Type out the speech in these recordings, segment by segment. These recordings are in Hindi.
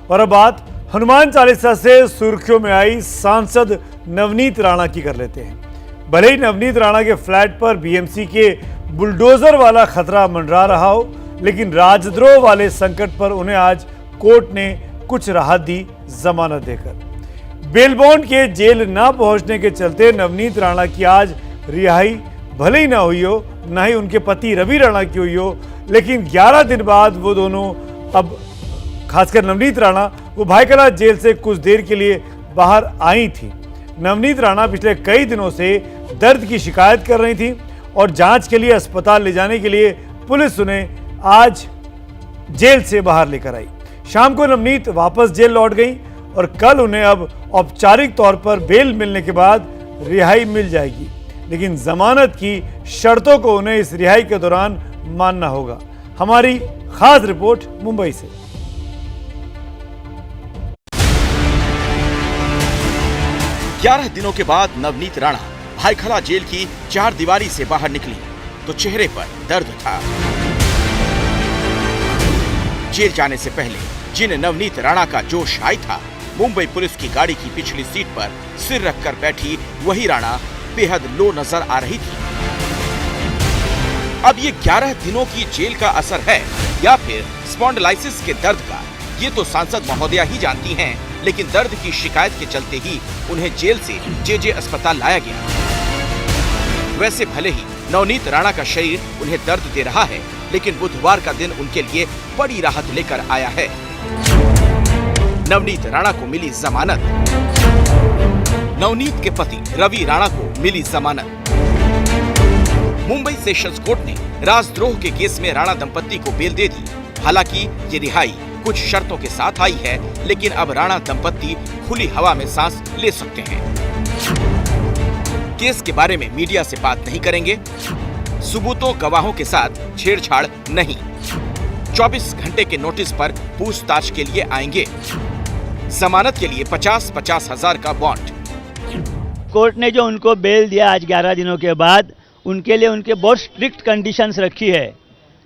और अब बात हनुमान चालीसा से सुर्खियों में आई सांसद नवनीत राणा की कर लेते हैं। भले ही नवनीत राणा के फ्लैट पर बीएमसी के बुलडोजर वाला खतरा मंडरा रहा हो, लेकिन राजद्रोह वाले संकट पर उन्हें आज कोर्ट ने कुछ राहत दी जमानत देकर। बेल बॉन्ड के जेल न पहुंचने के चलते नवनीत राणा की आज रिहाई भले ही ना हुई हो, ना ही उनके पति रवि राणा की हुई हो, लेकिन 11 दिन बाद वो दोनों, अब खासकर नवनीत राणा, वो भाईकला जेल से कुछ देर के लिए बाहर आई थी। नवनीत राणा पिछले कई दिनों से दर्द की शिकायत कर रही थी और जांच के लिए अस्पताल ले जाने के लिए पुलिस उन्हें आज जेल से बाहर लेकर आई। शाम को नवनीत वापस जेल लौट गई और कल उन्हें अब औपचारिक तौर पर बेल मिलने के बाद रिहाई मिल जाएगी, लेकिन जमानत की शर्तों को उन्हें इस रिहाई के दौरान मानना होगा। हमारी खास रिपोर्ट मुंबई से। ग्यारह दिनों के बाद नवनीत राणा भाईखला जेल की चार दीवारी से बाहर निकली तो चेहरे पर दर्द था। जेल जाने से पहले जिन नवनीत राणा का जोश आई था, मुंबई पुलिस की गाड़ी की पिछली सीट पर सिर रखकर बैठी वही राणा बेहद लो नजर आ रही थी। अब ये 11 दिनों की जेल का असर है या फिर स्पॉन्डिलाइसिस के दर्द का, ये तो सांसद महोदया ही जानती हैं, लेकिन दर्द की शिकायत के चलते ही उन्हें जेल से जेजे अस्पताल लाया गया। वैसे भले ही नवनीत राणा का शरीर उन्हें दर्द दे रहा है, लेकिन बुधवार का दिन उनके लिए बड़ी राहत लेकर आया है। नवनीत राणा को मिली जमानत। नवनीत के पति रवि राणा को मिली जमानत। मुंबई सेशंस कोर्ट ने राजद्रोह के केस में राणा दंपत्ति को बेल दे दी। हालांकि ये रिहाई कुछ शर्तों के साथ आई है, लेकिन अब राणा दंपत्ति खुली हवा में सांस ले सकते हैं। केस के बारे में मीडिया से बात नहीं करेंगे, सबूतों गवाहों के साथ छेड़छाड़ नहीं, 24 घंटे के नोटिस पर पूछताछ के लिए आएंगे। जमानत के लिए 50-50 हजार का बॉन्ड। कोर्ट ने जो उनको बेल दिया आज 11 दिनों के बाद, उनके लिए उनके बहुत स्ट्रिक्ट कंडीशंस रखी है।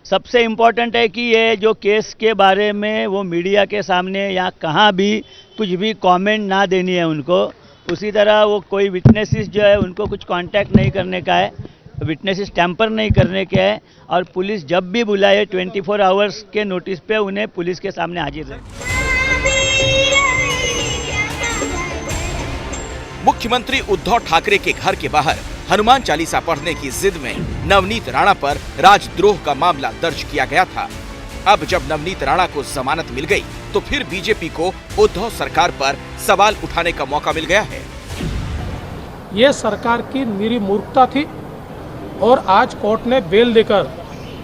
सबसे इम्पोर्टेंट है कि ये जो केस के बारे में वो मीडिया के सामने या कहाँ भी कुछ भी कमेंट ना देनी है उनको। उसी तरह वो कोई विटनेसेस जो है उनको कुछ कांटेक्ट नहीं करने का है, विटनेसेस टैंपर नहीं करने के है, और पुलिस जब भी बुलाए 24 आवर्स के नोटिस पे उन्हें पुलिस के सामने हाजिर रहे। मुख्यमंत्री उद्धव ठाकरे के घर के बाहर हनुमान चालीसा पढ़ने की जिद में नवनीत राणा पर राजद्रोह का मामला दर्ज किया गया था। अब जब नवनीत राणा को जमानत मिल गई तो फिर बीजेपी को उद्धव सरकार पर सवाल उठाने का मौका मिल गया है। ये सरकार की निरी मूर्खता थी और आज कोर्ट ने बेल देकर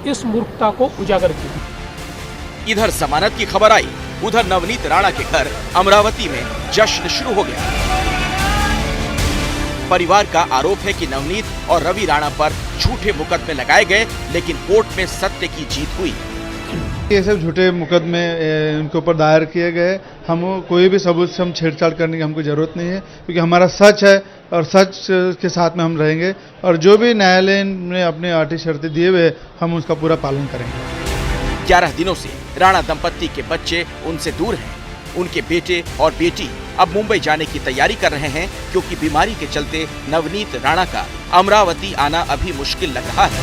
इस मूर्खता को उजागर किया। इधर जमानत की खबर आई, उधर नवनीत राणा के घर अमरावती में जश्न शुरू हो गया। परिवार का आरोप है कि नवनीत और रवि राणा पर झूठे मुकदमे लगाए गए, लेकिन कोर्ट में सत्य की जीत हुई। ये सब झूठे मुकदमे उनके ऊपर दायर किए गए। हम कोई भी सबूत से हम छेड़छाड़ करने की हमको जरूरत नहीं है, क्योंकि हमारा सच है और सच के साथ में हम रहेंगे, और जो भी न्यायालय ने अपने आर्टी शर्तें दिए हुए हम उसका पूरा पालन करेंगे। 11 दिनों से राणा दंपत्ति के बच्चे उनसे दूर हैं। उनके बेटे और बेटी अब मुंबई जाने की तैयारी कर रहे हैं, क्योंकि बीमारी के चलते नवनीत राणा का अमरावती आना अभी मुश्किल लग रहा है।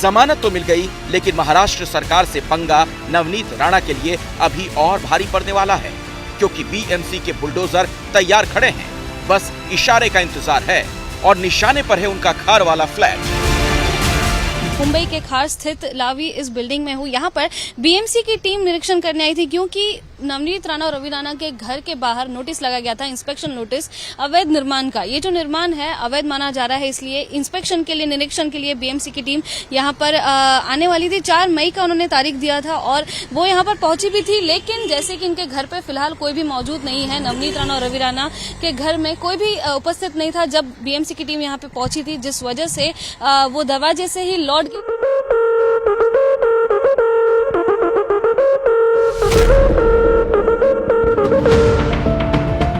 जमानत तो मिल गई, लेकिन महाराष्ट्र सरकार से पंगा नवनीत राणा के लिए अभी और भारी पड़ने वाला है, क्योंकि बीएमसी के बुलडोजर तैयार खड़े हैं। बस इशारे का इंतजार है और निशाने पर है उनका खार वाला फ्लैट। मुंबई के खार स्थित लावी इस बिल्डिंग में हूँ। यहाँ पर बीएमसी की टीम निरीक्षण करने आई थी, क्योंकि नवनीत राणा और रवि राणा के घर के बाहर नोटिस लगा गया था, इंस्पेक्शन नोटिस अवैध निर्माण का। ये जो निर्माण है अवैध माना जा रहा है, इसलिए इंस्पेक्शन के लिए, निरीक्षण के लिए बीएमसी की टीम यहाँ पर आने वाली थी। 4 मई का उन्होंने तारीख दिया था और वो यहाँ पर पहुंची भी थी, लेकिन जैसे कि इनके घर पे फिलहाल कोई भी मौजूद नहीं है, नवनीत राणा और रवि राणा के घर में कोई भी उपस्थित नहीं था जब बीएमसी की टीम यहाँ पे पहुंची थी, जिस वजह से वो दरवाजे से ही लौट गई।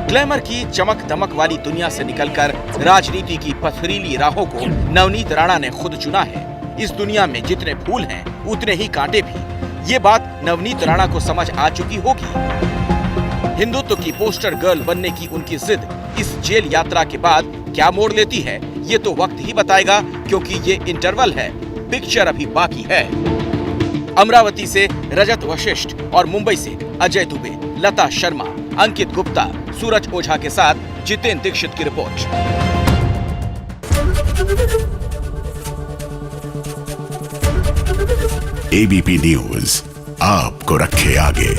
ग्लैमर की चमक दमक वाली दुनिया से निकलकर राजनीति की पथरीली राहों को नवनीत राणा ने खुद चुना है। इस दुनिया में जितने फूल हैं उतने ही कांटे भी। ये बात नवनीत राणा को समझ आ चुकी होगी। हिंदुत्व की पोस्टर गर्ल बनने की उनकी जिद इस जेल यात्रा के बाद क्या मोड़ लेती है, ये तो वक्त ही बताएगा, क्योंकि ये इंटरवल है, पिक्चर अभी बाकी है। अमरावती से रजत वशिष्ठ और मुंबई से अजय दुबे, लता शर्मा, अंकित गुप्ता, सूरज ओझा के साथ जितेंद्र दीक्षित की रिपोर्ट। एबीपी न्यूज आपको रखे आगे।